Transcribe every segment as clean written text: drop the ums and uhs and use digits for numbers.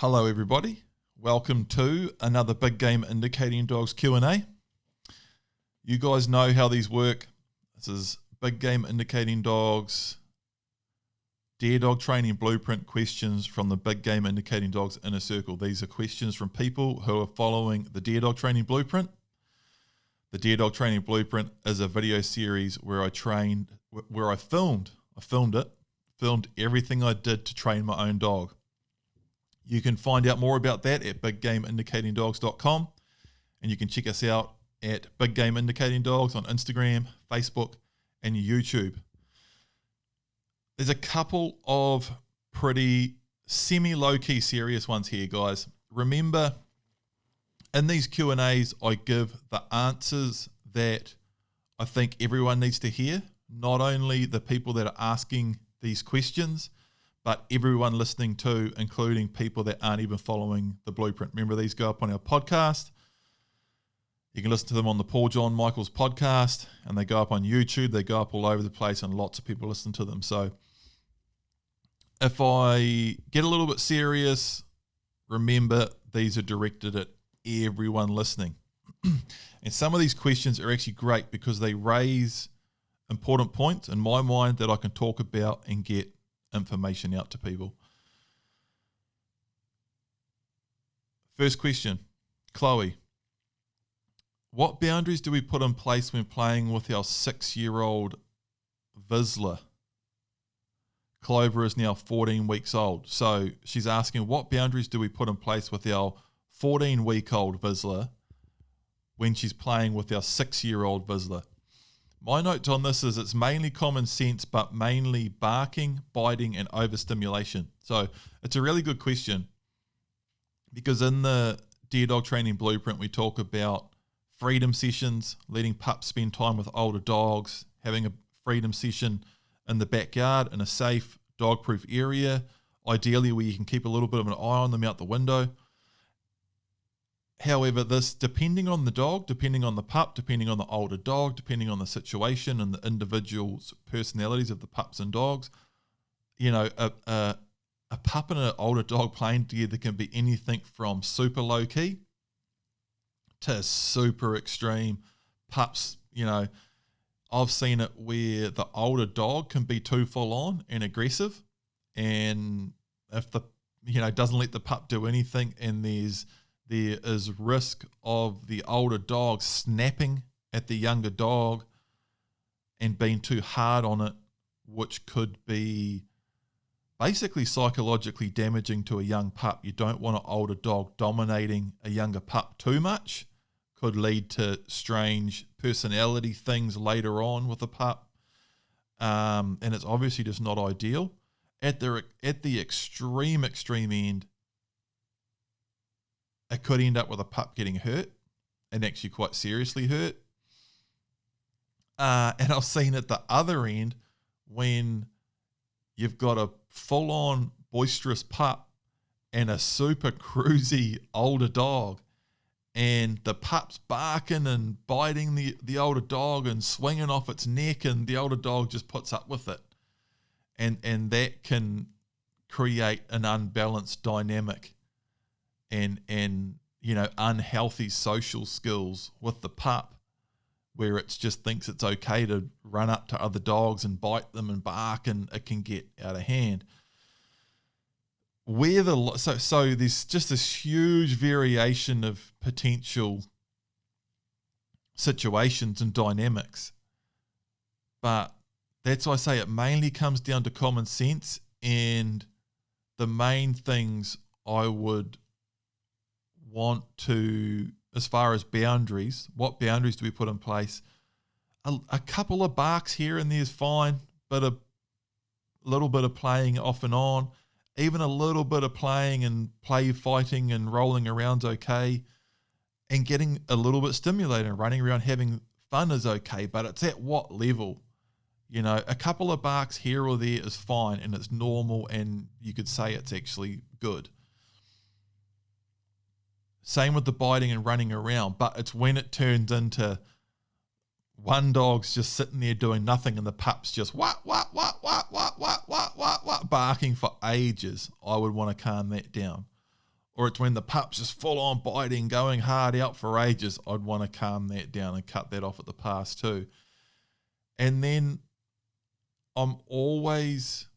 Hello everybody, welcome to another Big Game Indicating Dogs Q&A. You guys know how these work. This is Big Game Indicating Dogs Dare Dog Training Blueprint questions from the Big Game Indicating Dogs Inner Circle. These are questions from people who are following the Dare Dog Training Blueprint. The Dare Dog Training Blueprint is a video series where I filmed everything I did to train my own dog. You can find out more about that at biggameindicatingdogs.com, and you can check us out at Big Game Indicating Dogs on Instagram, Facebook, and YouTube. There's a couple of pretty semi-low-key serious ones here, guys. Remember, in these Q&As, I give the answers that I think everyone needs to hear, not only the people that are asking these questions, but everyone listening too, including people that aren't even following the blueprint. Remember, these go up on our podcast. You can listen to them on the Paul John Michaels podcast, and they go up on YouTube. They go up all over the place, and lots of people listen to them. So if I get a little bit serious, remember, these are directed at everyone listening. And some of these questions are actually great because they raise important points in my mind that I can talk about and get information out to people. First question, Chloe. What boundaries do we put in place when playing with our 6-year-old Vizsla? Clover is now 14 weeks old. So she's asking, what boundaries do we put in place with our 14-week-old Vizsla when she's playing with our 6-year-old Vizsla? My note on this is it's mainly common sense, but mainly barking, biting, and overstimulation. So it's a really good question because in the Dare Dog Training Blueprint, we talk about freedom sessions, letting pups spend time with older dogs, having a freedom session in the backyard in a safe, dog-proof area, ideally where you can keep a little bit of an eye on them out the window. However, this, depending on the dog, depending on the pup, depending on the older dog, depending on the situation and the individual's personalities of the pups and dogs, you know, a pup and an older dog playing together can be anything from super low-key to super extreme. Pups, you know, I've seen it where the older dog can be too full-on and aggressive, and if the, you know, doesn't let the pup do anything, and there is risk of the older dog snapping at the younger dog and being too hard on it, which could be basically psychologically damaging to a young pup. You don't want an older dog dominating a younger pup too much. Could lead to strange personality things later on with a pup. And it's obviously just not ideal. At the extreme end, it could end up with a pup getting hurt, and actually quite seriously hurt. And I've seen at the other end when you've got a full-on boisterous pup and a super cruisy older dog, and the pup's barking and biting the older dog and swinging off its neck, and the older dog just puts up with it. And that can create an unbalanced dynamic and you know, unhealthy social skills with the pup, where it just thinks it's okay to run up to other dogs and bite them and bark, and it can get out of hand. So there's just this huge variation of potential situations and dynamics, but that's why I say it mainly comes down to common sense. And the main things I would want to, as far as boundaries, what boundaries do we put in place? A couple of barks here and there is fine, but a little bit of playing off and on, even a little bit of playing and play fighting and rolling around is okay, and getting a little bit stimulated and running around having fun is okay, but it's at what level? You know, a couple of barks here or there is fine, and it's normal, and you could say it's actually good. Same with the biting and running around, but it's when it turns into one dog's just sitting there doing nothing and the pup's just what, barking for ages, I would want to calm that down. or it's when the pup's just full on biting, going hard out for ages, I'd want to calm that down and cut that off at the pass too. And then I'm always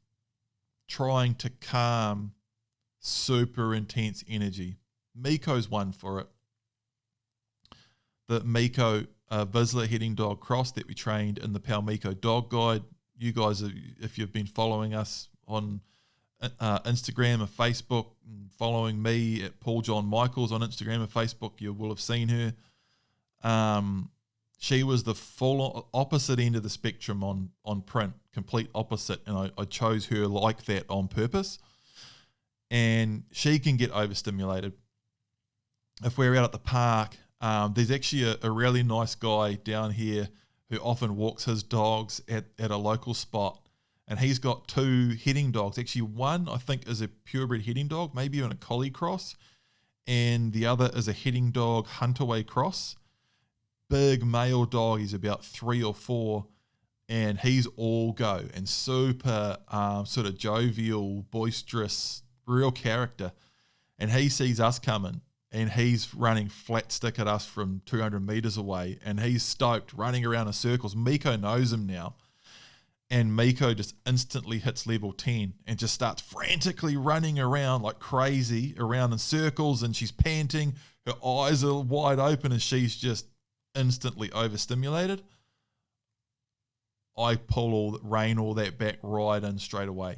trying to calm super intense energy. Miko's one for it. The Miko Vizsla heading dog cross that we trained in the Palmiko Dog Guide. You guys, if you've been following us on Instagram and Facebook, and following me at Paul John Michaels on Instagram and Facebook, you will have seen her. She was the full opposite end of the spectrum on print, complete opposite, and I chose her like that on purpose. And she can get overstimulated. If we're out at the park, there's actually a really nice guy down here who often walks his dogs at a local spot, and he's got 2 heading dogs. Actually, one I think is a purebred heading dog, maybe even a collie cross, and the other is a heading dog Huntaway cross. Big male dog, he's about 3 or 4, and he's all go and super sort of jovial, boisterous, real character. And he sees us coming, and he's running flat stick at us from 200 meters away, and he's stoked, running around in circles. Miko knows him now, and Miko just instantly hits level 10 and just starts frantically running around like crazy, around in circles, and she's panting, her eyes are wide open, and she's just instantly overstimulated. I rein all that back right in straight away.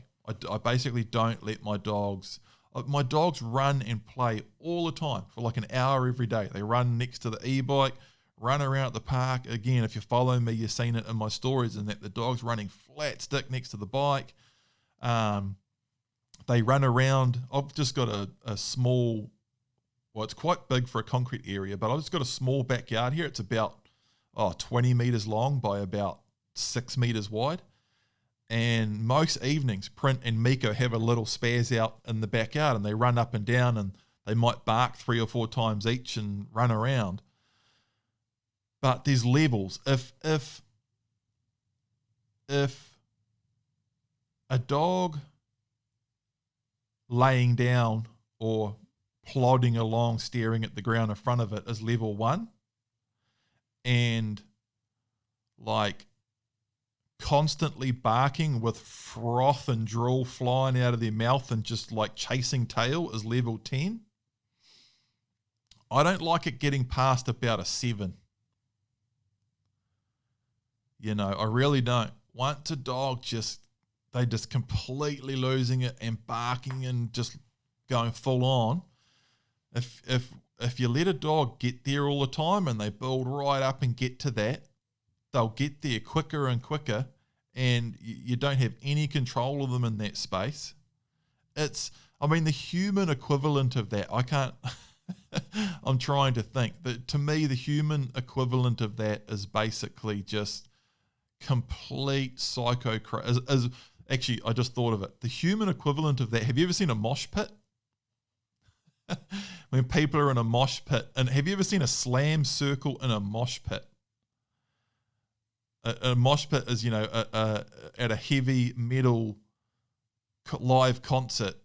I basically don't let my dogs run and play all the time for like an hour every day. They run next to the e-bike, run around at the park. Again, if you follow me, you've seen it in my stories, and that the dog's running flat stick next to the bike. They run around. I've just got a small, well, it's quite big for a concrete area, but I've just got a small backyard here. It's about 20 meters long by about 6 meters wide. And most evenings, Print and Miko have a little spaz out in the backyard, and they run up and down, and they might bark 3 or 4 times each and run around. But there's levels. If a dog laying down or plodding along, staring at the ground in front of it is level 1, and like constantly barking with froth and drool flying out of their mouth and just like chasing tail is level 10. I don't like it getting past about a 7. You know, I really don't. Once a dog they just completely losing it and barking and just going full on. If you let a dog get there all the time and they build right up and get to that, they'll get there quicker and quicker, and you don't have any control of them in that space. The human equivalent of that, I can't, I'm trying to think. To me, the human equivalent of that is basically just complete psycho. Actually, I just thought of it. The human equivalent of that, have you ever seen a mosh pit? When people are in a mosh pit, and have you ever seen a slam circle in a mosh pit? A mosh pit is, at a heavy metal live concert,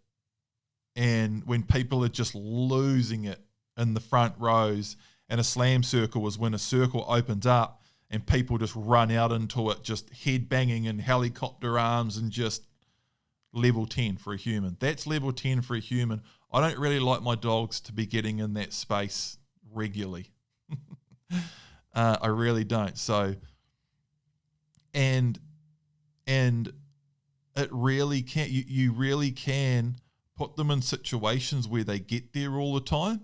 and when people are just losing it in the front rows, and a slam circle is when a circle opens up and people just run out into it, just head banging and helicopter arms, and just level 10 for a human. That's level 10 for a human. I don't really like my dogs to be getting in that space regularly. I really don't. So, and it really can, you really can put them in situations where they get there all the time,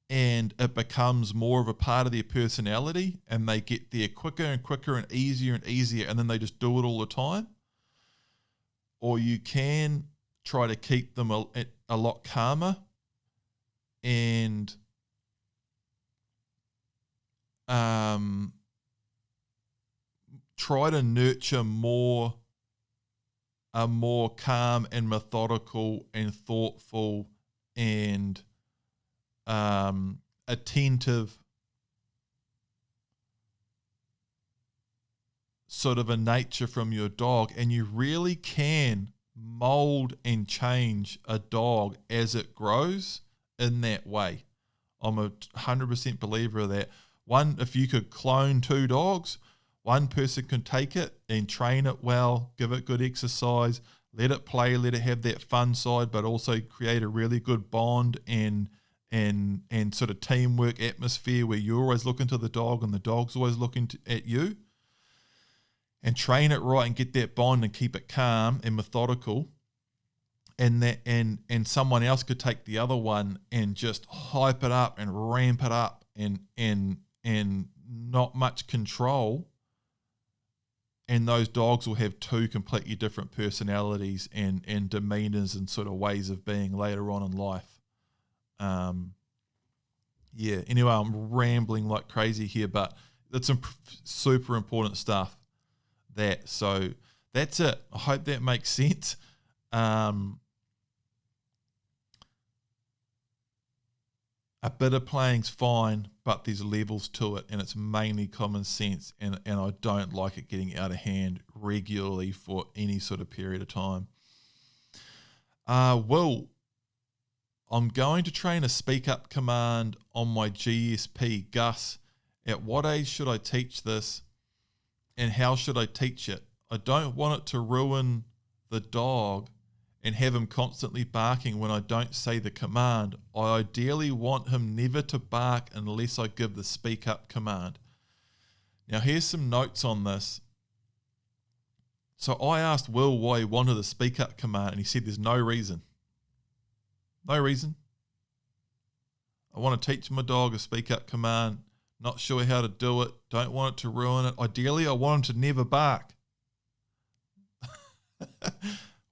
and it becomes more of a part of their personality, and they get there quicker and quicker and easier, and then they just do it all the time. Or you can try to keep them a lot calmer and try to nurture a more calm and methodical and thoughtful and attentive sort of a nature from your dog. And you really can mold and change a dog as it grows in that way. I'm a 100% believer of that. One, if you could clone 2 dogs, one person can take it and train it well, give it good exercise, let it play, let it have that fun side, but also create a really good bond and sort of teamwork atmosphere where you're always looking to the dog and the dog's always looking at you, and train it right and get that bond and keep it calm and methodical. And someone else could take the other one and just hype it up and ramp it up and not much control. And those dogs will have 2 completely different personalities and demeanors and sort of ways of being later on in life. Anyway, I'm rambling like crazy here, but that's some super important stuff. So that's it. I hope that makes sense. A bit of playing's fine, but there's levels to it, and it's mainly common sense, and I don't like it getting out of hand regularly for any sort of period of time. Will, I'm going to train a speak up command on my GSP, Gus. At what age should I teach this, and how should I teach it? I don't want it to ruin the dog and have him constantly barking when I don't say the command. I ideally want him never to bark unless I give the speak up command. Now here's some notes on this. So I asked Will why he wanted the speak up command, and he said there's no reason. No reason. I want to teach my dog a speak up command. Not sure how to do it. Don't want it to ruin it. Ideally, I want him to never bark.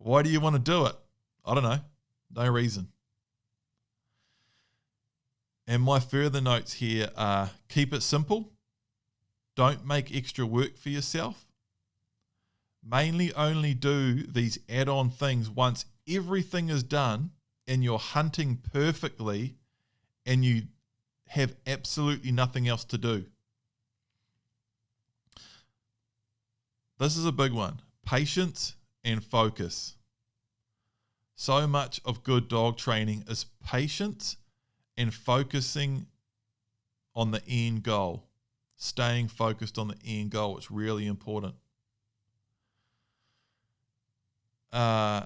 Why do you want to do it? I don't know. No reason. And my further notes here are keep it simple. Don't make extra work for yourself. Mainly only do these add-on things once everything is done and you're hunting perfectly and you have absolutely nothing else to do. This is a big one. Patience and focus. So much of good dog training is patience and focusing on the end goal. Staying focused on the end goal. It's really important. And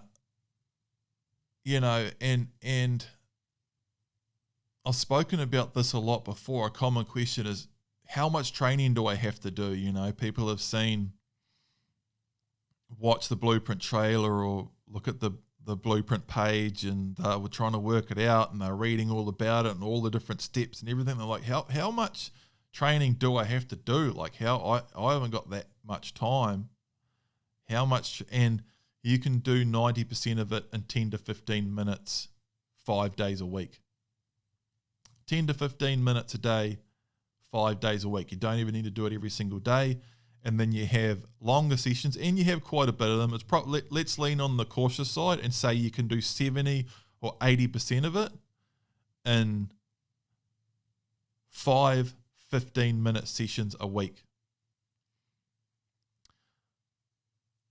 I've spoken about this a lot before. A common question is, how much training do I have to do? People have watch the blueprint trailer or look at the blueprint page, and we're trying to work it out, and they're reading all about it and all the different steps and everything. They're like, how much training do I have to do? Like, I haven't got that much time. How much? And you can do 90% of it in 10 to 15 minutes, 5 days a week. 10 to 15 minutes a day, 5 days a week. You don't even need to do it every single day. And then you have longer sessions, and you have quite a bit of them. It's probably, let's lean on the cautious side and say you can do 70 or 80% of it in 5 15-minute sessions a week.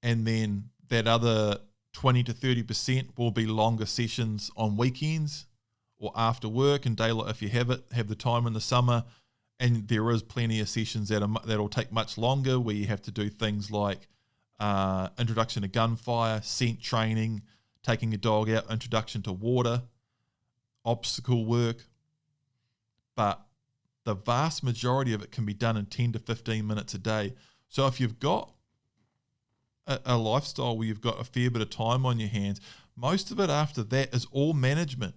And then that other 20 to 30% will be longer sessions on weekends or after work and daylight if you have the time in the summer. And there is plenty of sessions that'll take much longer, where you have to do things like introduction to gunfire, scent training, taking a dog out, introduction to water, obstacle work. But the vast majority of it can be done in 10 to 15 minutes a day. So if you've got a lifestyle where you've got a fair bit of time on your hands, most of it after that is all management.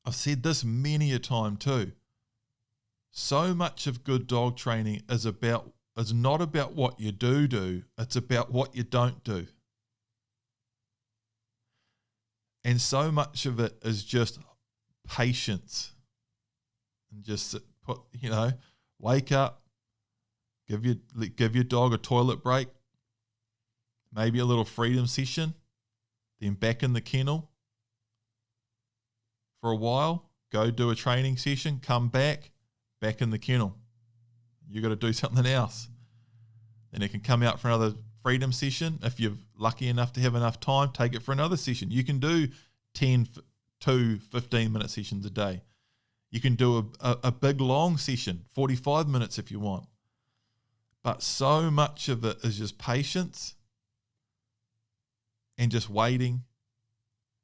I've said this many a time too. So much of good dog training is not about what you do, it's about what you don't do. And so much of it is just patience. And just wake up, give your dog a toilet break, maybe a little freedom session, then back in the kennel for a while, go do a training session, come back in the kennel. You got to do something else. Then it can come out for another freedom session. If you've lucky enough to have enough time, take it for another session. You can do 10 to 15-minute sessions a day. You can do a big, long session, 45 minutes if you want. But so much of it is just patience and just waiting,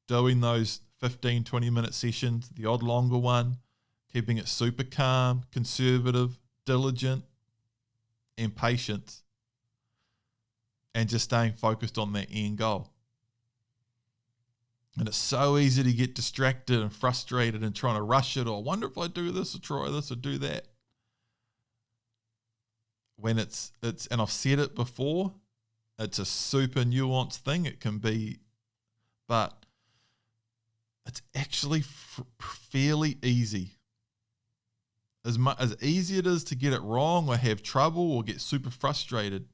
doing those 15, 20-minute sessions, the odd longer one, keeping it super calm, conservative, diligent, and patient, and just staying focused on that end goal. And it's so easy to get distracted and frustrated and trying to rush it, or I wonder if I do this or try this or do that. When it's and I've said it before, it's a super nuanced thing. It can be, but it's actually fairly easy. As easy it is to get it wrong or have trouble or get super frustrated,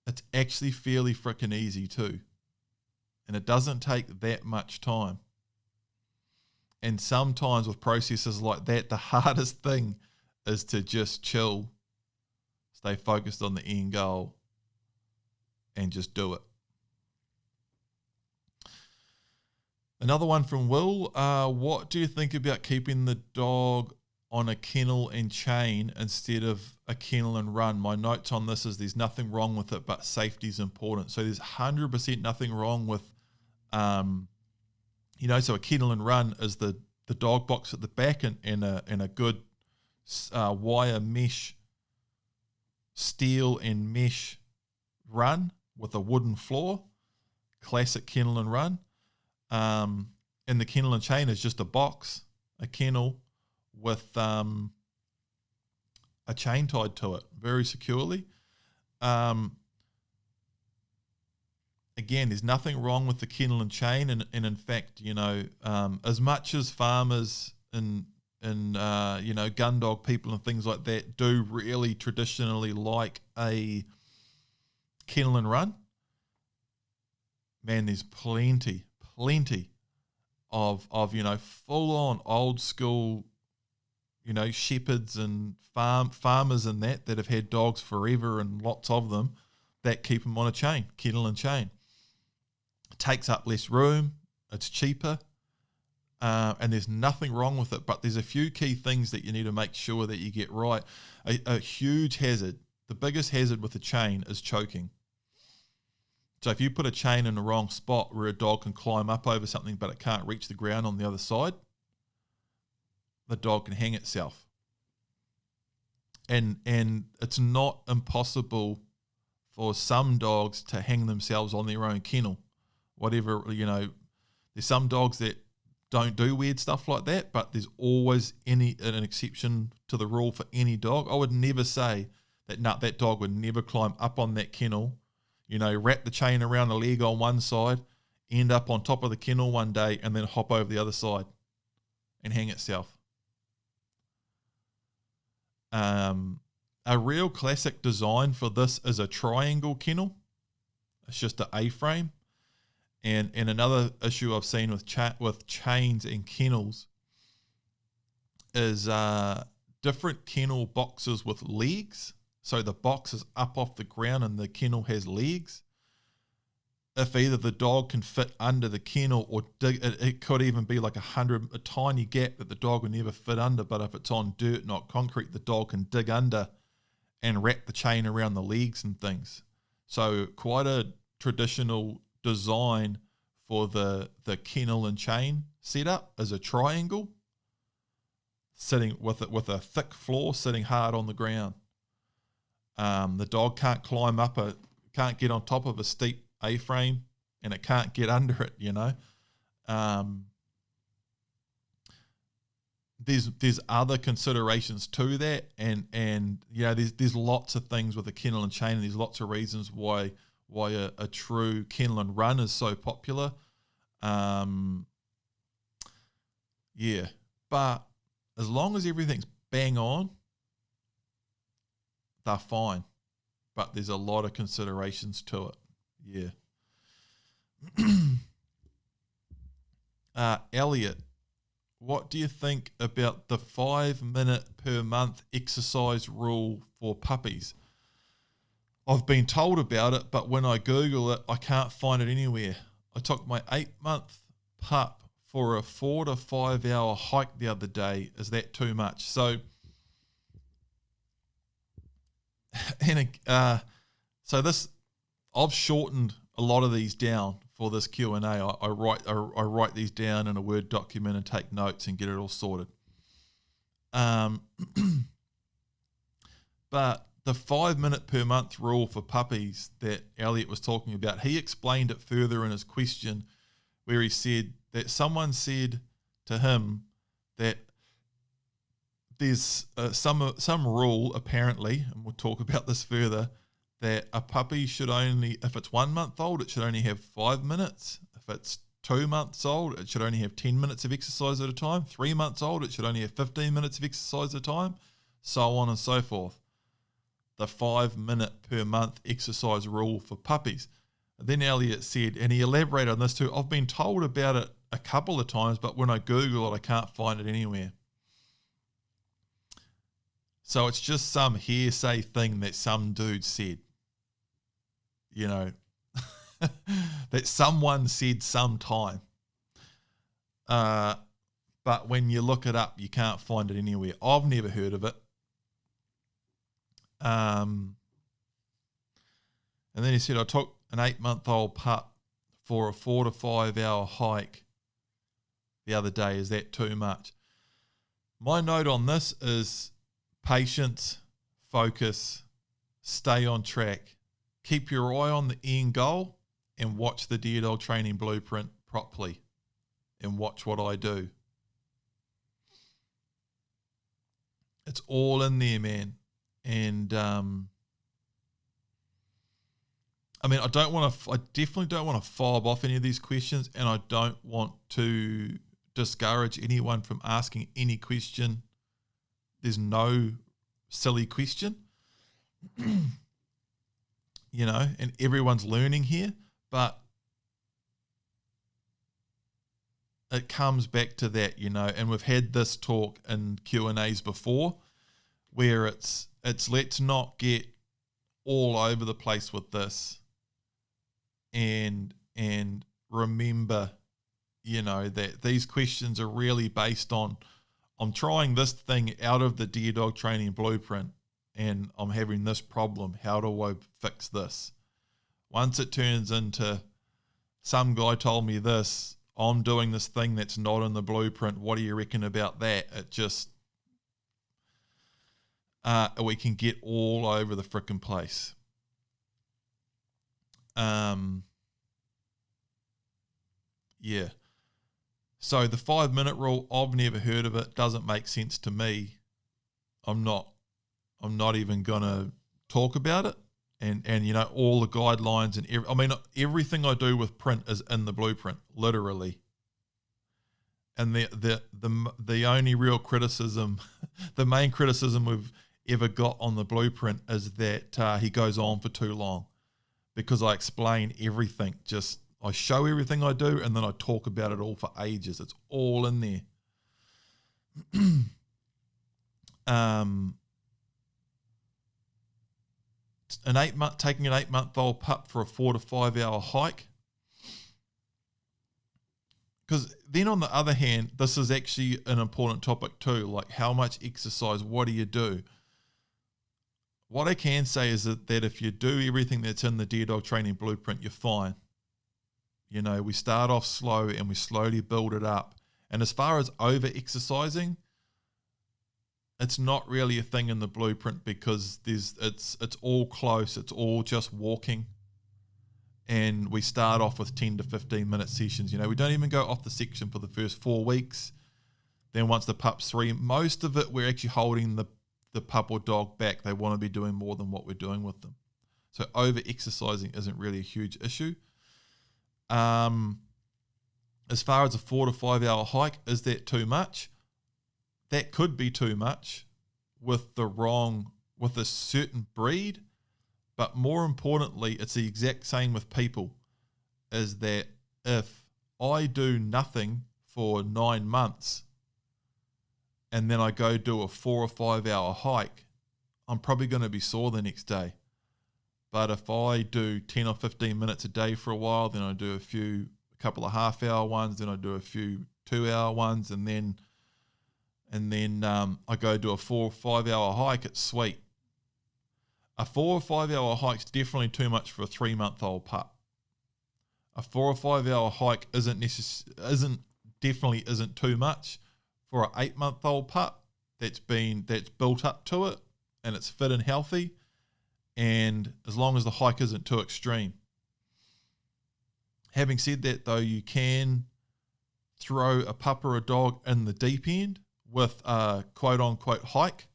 it's actually fairly freaking easy too. And it doesn't take that much time. And sometimes with processes like that, the hardest thing is to just chill, stay focused on the end goal, and just do it. Another one from Will. What do you think about keeping the dog on a kennel and chain instead of a kennel and run? My notes on this is there's nothing wrong with it, but safety is important. So there's 100% nothing wrong with, so a kennel and run is the dog box at the back and a good wire mesh, steel and mesh run with a wooden floor, classic kennel and run. And the kennel and chain is just a box, a kennel with a chain tied to it very securely. Again, there's nothing wrong with the kennel and chain, and in fact, as much as farmers and gun dog people and things like that do really traditionally like a kennel and run, man, there's plenty of full on old school, shepherds and farmers and that have had dogs forever and lots of them that keep them on a chain, kennel and chain. It takes up less room, it's cheaper, and there's nothing wrong with it, but there's a few key things that you need to make sure that you get right. A huge hazard, the biggest hazard with a chain is choking. So if you put a chain in the wrong spot where a dog can climb up over something but it can't reach the ground on the other side, the dog can hang itself. And it's not impossible for some dogs to hang themselves on their own kennel. Whatever, there's some dogs that don't do weird stuff like that, but there's always an exception to the rule for any dog. I would never say that dog would never climb up on that kennel, wrap the chain around the leg on one side, end up on top of the kennel one day, and then hop over the other side and hang itself. A real classic design for this is a triangle kennel. It's just an A-frame. And another issue I've seen with chains and kennels is different kennel boxes with legs. So the box is up off the ground and the kennel has legs. If either the dog can fit under the kennel or dig, it could even be like a tiny gap that the dog would never fit under. But if it's on dirt, not concrete, the dog can dig under and wrap the chain around the legs and things. So quite a traditional design for the kennel and chain setup is a triangle sitting with a thick floor sitting hard on the ground. The dog can't climb up can't get on top of a steep A-frame, and it can't get under it, There's other considerations to that, and there's lots of things with a kennel and chain, and there's lots of reasons why a true kennel and run is so popular. But as long as everything's bang on, they're fine. But there's a lot of considerations to it. Elliot, what do you think about the 5 minute per month exercise rule for puppies? I've been told about it, but when I Google it, I can't find it anywhere. I took my 8-month pup for a 4 to 5 hour hike the other day. Is that too much? So, so this, I've shortened a lot of these down for this Q&A. I write these down in a Word document and take notes and get it all sorted. But the 5 minute per month rule for puppies that Elliot was talking about, he explained it further in his question, where he said that someone said to him that there's some rule apparently, and we'll talk about this further, that a puppy should only, if it's 1 month old, it should only have 5 minutes. If it's 2 months old, it should only have 10 minutes of exercise at a time. 3 months old, it should only have 15 minutes of exercise at a time, so on and so forth. The 5 minute per month exercise rule for puppies. And then Elliot said, and he elaborated on this too, I've been told about it a couple of times, but when I Google it, I can't find it anywhere. So it's just some hearsay thing that some dude said, you know, that someone said sometime. But when you look it up, you can't find it anywhere. I've never heard of it. And then he said, I took an 8-month-old pup for a 4 to 5 hour hike the other day. Is that too much? My note on this is patience, focus, stay on track, keep your eye on the end goal, and watch the Dear Dog Training Blueprint properly, and watch what I do. It's all in there, man. And I mean, I definitely don't want to fob off any of these questions, and I don't want to discourage anyone from asking any question. There's no silly question, you know, and everyone's learning here, but it comes back to that, you know, and we've had this talk in Q&As before where it's let's not get all over the place with this, and remember, you know, that these questions are really based on, I'm trying this thing out of the Dear Dog Training Blueprint and I'm having this problem. How do I fix this? Once it turns into some guy told me this, I'm doing this thing that's not in the blueprint, what do you reckon about that? It just, we can get all over the frickin' place. Yeah. So the 5 minute rule, I've never heard of it. Doesn't make sense to me. I'm not even gonna talk about it. And you know, all the guidelines and everything I do with print is in the blueprint, literally. And the only real criticism, the main criticism we've ever got on the blueprint is that he goes on for too long, because I explain everything. Just I show everything I do, and then I talk about it all for ages. It's all in there. Taking an 8-month-old pup for a 4 to 5 hour hike. Because then on the other hand, this is actually an important topic too, like how much exercise, what do you do? What I can say is that if you do everything that's in the Dear Dog Training Blueprint, you're fine. You know, we start off slow and we slowly build it up. And as far as over-exercising, it's not really a thing in the blueprint, because it's all close. It's all just walking. And we start off with 10 to 15 minute sessions. You know, we don't even go off the section for the first 4 weeks. Then once the pup's 3, most of it, we're actually holding the pup or dog back. They want to be doing more than what we're doing with them. So over-exercising isn't really a huge issue. As far as a 4 to 5 hour hike, is that too much? That could be too much with a certain breed, but more importantly, it's the exact same with people, is that if I do nothing for 9 months and then I go do a 4 or 5 hour hike, I'm probably going to be sore the next day. But if I do 10 or 15 minutes a day for a while, then I do a couple of half-hour ones, then I do a few 2-hour ones, and then I go do a 4 or 5 hour hike. It's sweet. A 4 or 5 hour hike's definitely too much for a 3-month-old pup. A 4 or 5 hour hike definitely isn't too much for an 8-month-old pup that's built up to it and it's fit and healthy, and as long as the hike isn't too extreme. Having said that, though, you can throw a pup or a dog in the deep end with a quote-unquote hike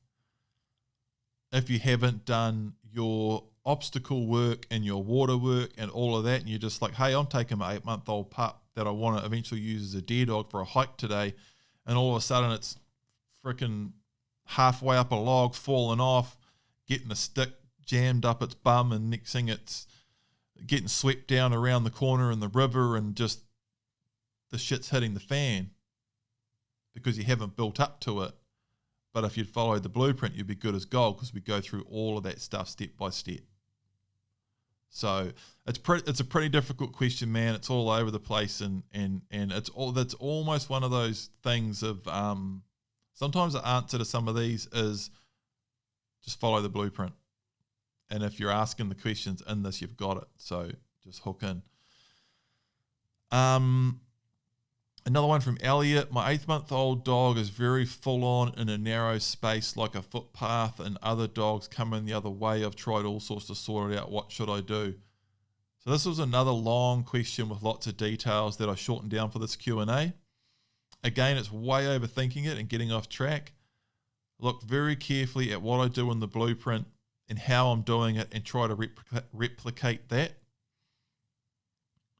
if you haven't done your obstacle work and your water work and all of that, and you're just like, hey, I'm taking my 8-month-old pup that I want to eventually use as a deer dog for a hike today, and all of a sudden it's freaking halfway up a log, falling off, getting a stick jammed up its bum, and next thing it's getting swept down around the corner in the river, and just the shit's hitting the fan because you haven't built up to it. But if you'd followed the blueprint, you'd be good as gold, because we go through all of that stuff step by step. So it's a pretty difficult question, man. It's all over the place, and that's almost one of those things of sometimes the answer to some of these is just follow the blueprint. And if you're asking the questions in this, you've got it. So just hook in. Another one from Elliot. My 8-month-old dog is very full on in a narrow space like a footpath, and other dogs come in the other way. I've tried all sorts to sort it out. What should I do? So this was another long question with lots of details that I shortened down for this Q&A. Again, it's way overthinking it and getting off track. Look very carefully at what I do in the blueprint and how I'm doing it, and try to replicate that.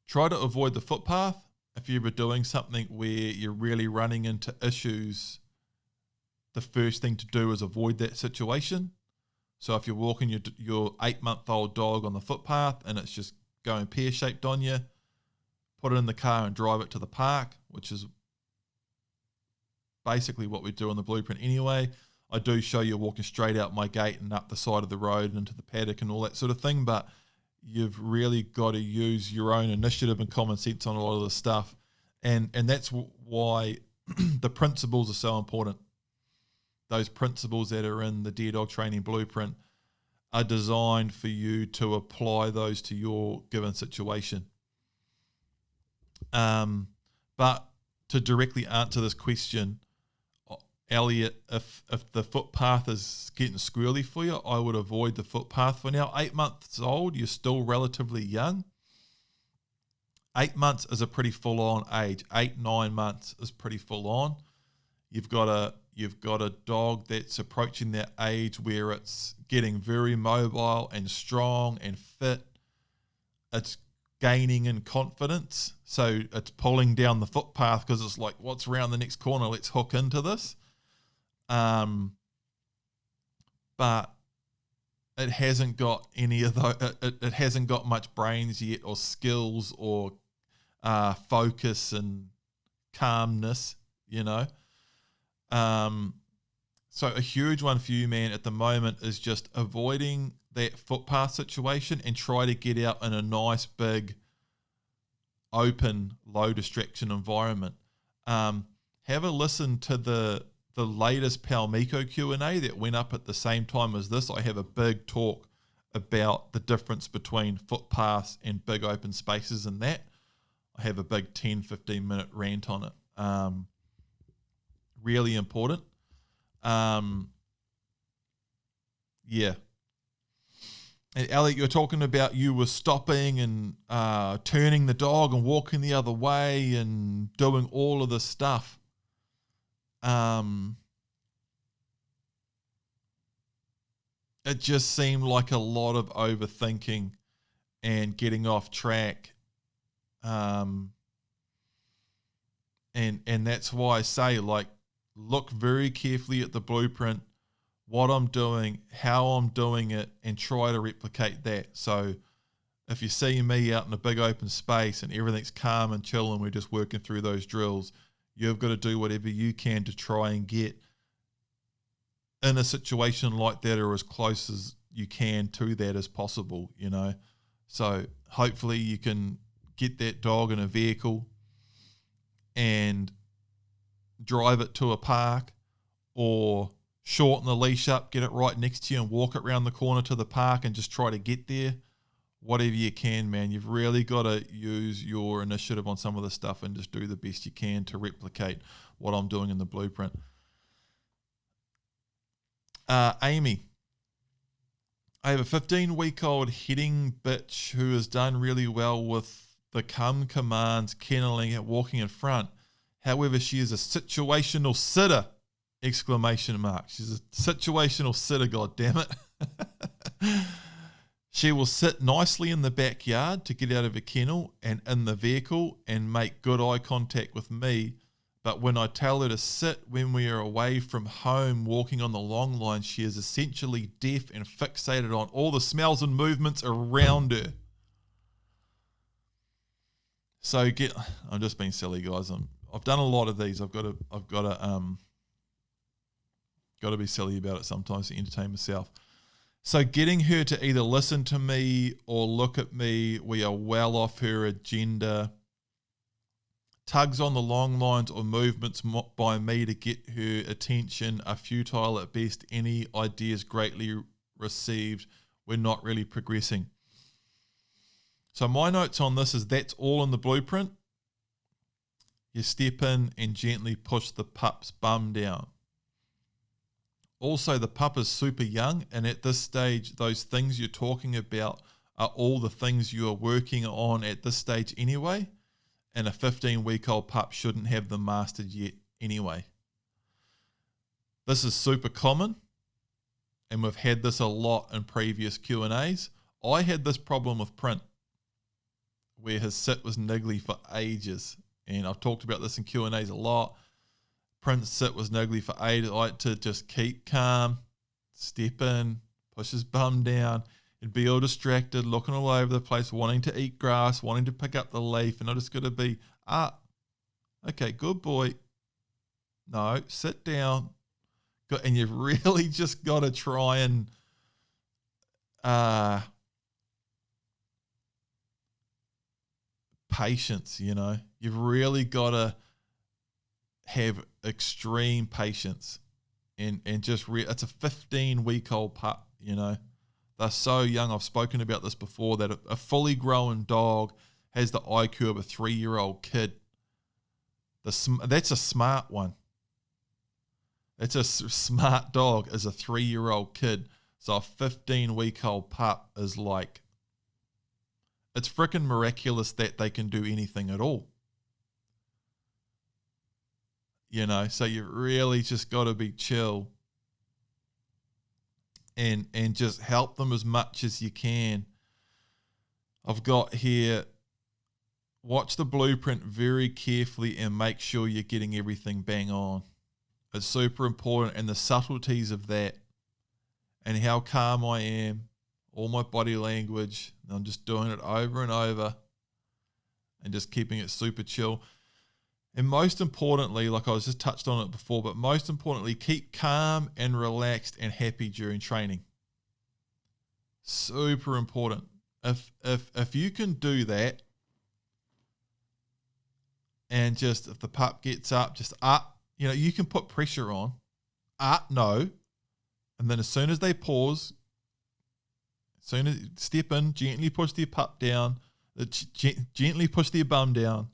Try to avoid the footpath. If you're ever doing something where you're really running into issues, the first thing to do is avoid that situation. So if you're walking your 8-month-old dog on the footpath and it's just going pear-shaped on you, put it in the car and drive it to the park, which is basically what we do on the blueprint anyway. I do show you walking straight out my gate and up the side of the road and into the paddock and all that sort of thing, but you've really got to use your own initiative and common sense on a lot of this stuff. And that's why the principles are so important. Those principles that are in the Deer Dog Training Blueprint are designed for you to apply those to your given situation. But to directly answer this question, Elliot, if the footpath is getting squirrely for you, I would avoid the footpath for now. 8 months old, you're still relatively young. 8 months is a pretty full-on age. 8-9 months is pretty full-on. You've got a dog that's approaching that age where it's getting very mobile and strong and fit. It's gaining in confidence, so it's pulling down the footpath because it's like, what's around the next corner? Let's hook into this. But it hasn't got any of the. It hasn't got much brains yet, or skills, or focus and calmness. You know. So a huge one for you, man, at the moment is just avoiding that footpath situation and try to get out in a nice, big, open, low distraction environment. Have a listen to the latest Palmico Q&A that went up at the same time as this. I have a big talk about the difference between footpaths and big open spaces and that. I have a big 10-15 minute rant on it. Really important. Yeah. And Elliot, you're talking about you were stopping and turning the dog and walking the other way and doing all of this stuff. It just seemed like a lot of overthinking and getting off track. And that's why I say, like, look very carefully at the blueprint, what I'm doing, how I'm doing it, and try to replicate that. So if you see me out in a big open space and everything's calm and chill and we're just working through those drills, you've got to do whatever you can to try and get in a situation like that, or as close as you can to that as possible, you know. So hopefully you can get that dog in a vehicle and drive it to a park, or shorten the leash up, get it right next to you and walk it around the corner to the park and just try to get there. Whatever you can, man. You've really got to use your initiative on some of this stuff and just do the best you can to replicate what I'm doing in the blueprint. Amy, I have a 15-week-old heading bitch who has done really well with the come commands, kenneling, and walking in front. However, she is a situational sitter! ! She's a situational sitter, god damn it. She will sit nicely in the backyard to get out of a kennel and in the vehicle and make good eye contact with me. But when I tell her to sit when we are away from home walking on the long line, she is essentially deaf and fixated on all the smells and movements around her. So I'm just being silly, guys. I've done a lot of these. I've got to be silly about it sometimes to entertain myself. So getting her to either listen to me or look at me, we are well off her agenda. Tugs on the long lines or movements by me to get her attention are futile at best. Any ideas greatly received. We're not really progressing. So my notes on this is that's all in the blueprint. You step in and gently push the pup's bum down. Also, the pup is super young, and at this stage, those things you're talking about are all the things you are working on at this stage anyway, and a 15-week-old pup shouldn't have them mastered yet anyway. This is super common, and we've had this a lot in previous Q&As. I had this problem with Print, where his sit was niggly for ages, and I've talked about this in Q&As a lot. Print's sit was niggly for ages. I had to just keep calm, step in, push his bum down, and be all distracted, looking all over the place, wanting to eat grass, wanting to pick up the leaf, and I just got to be, okay, good boy. No, sit down. And you've really just got to try and patience, you know. You've really got to have extreme patience and just it's a 15-week-old pup, you know. They're so young. I've spoken about this before, that a fully grown dog has the IQ of a 3-year-old kid. That's a smart one. It's a smart dog is a 3-year-old kid. So a 15-week-old pup is like, it's freaking miraculous that they can do anything at all. You know, so you really just got to be chill and just help them as much as you can. I've got here, watch the blueprint very carefully and make sure you're getting everything bang on. It's super important, and the subtleties of that and how calm I am, all my body language, and I'm just doing it over and over and just keeping it super chill. And most importantly, like I was just touched on it before, but most importantly, keep calm and relaxed and happy during training. Super important. If you can do that, and just if the pup gets up, just you know, you can put pressure on. No. And then as soon as they pause, soon as step in, gently push their pup down, gently push their bum down.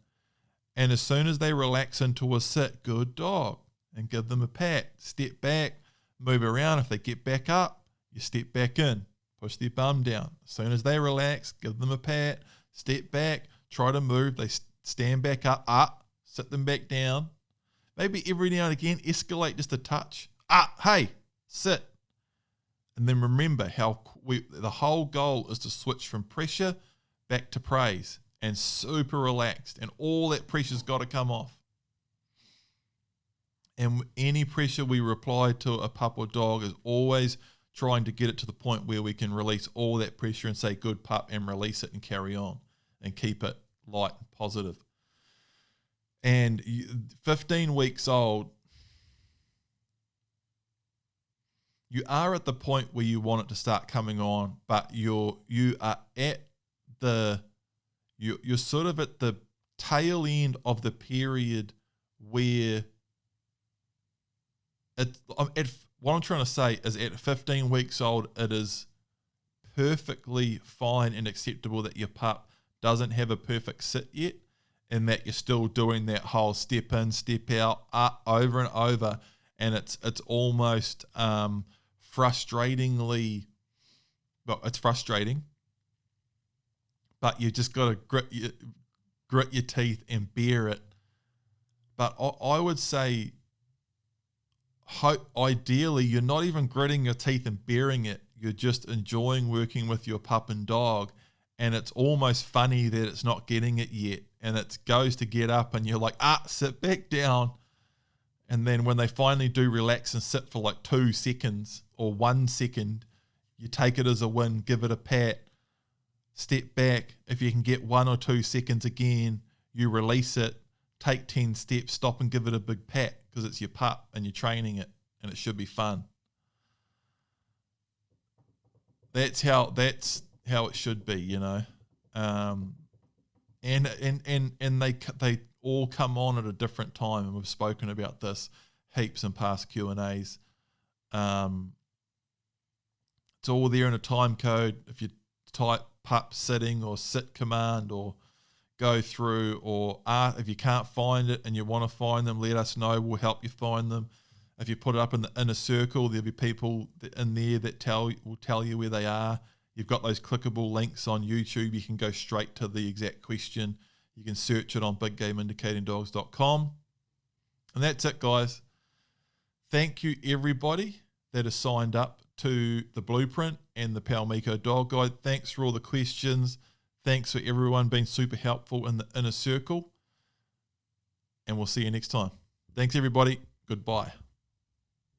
And as soon as they relax into a sit, good dog, and give them a pat, step back, move around. If they get back up, you step back in, push their bum down. As soon as they relax, give them a pat, step back, try to move. They stand back up, sit them back down. Maybe every now and again, escalate just a touch. Hey, sit. And then remember how the whole goal is to switch from pressure back to praise. And super relaxed, and all that pressure's got to come off. And any pressure we apply to a pup or dog is always trying to get it to the point where we can release all that pressure and say good pup and release it and carry on and keep it light and positive. And 15 weeks old, you are at the point where you want it to start coming on, but you are at you're sort of at the tail end of the period where what I'm trying to say is at 15 weeks old, it is perfectly fine and acceptable that your pup doesn't have a perfect sit yet, and that you're still doing that whole step in, step out over and over, and it's almost frustratingly, well, it's frustrating, but you just got to grit your teeth and bear it. But I would say, ideally, you're not even gritting your teeth and bearing it. You're just enjoying working with your pup and dog, and it's almost funny that it's not getting it yet, and it goes to get up, and you're like, sit back down. And then when they finally do relax and sit for like 2 seconds or 1 second, you take it as a win, give it a pat, step back. If you can get 1 or 2 seconds again, you release it, take 10 steps, stop and give it a big pat, because it's your pup and you're training it, and it should be fun. That's how it should be, you know. And they all come on at a different time, and we've spoken about this heaps in past Q&As. It's all there in a time code. If you type pup sitting or sit command or go through, or if you can't find it and you want to find them, let us know. We'll help you find them. If you put it up in the inner circle, there'll be people in there that will tell you where they are. You've got those clickable links on YouTube. You can go straight to the exact question. You can search it on biggameindicatingdogs.com. And that's it, guys. Thank you, everybody that has signed up to the Blueprint and the Palmico Dog Guide. Thanks for all the questions. Thanks for everyone being super helpful in the inner circle. And we'll see you next time. Thanks, everybody. Goodbye.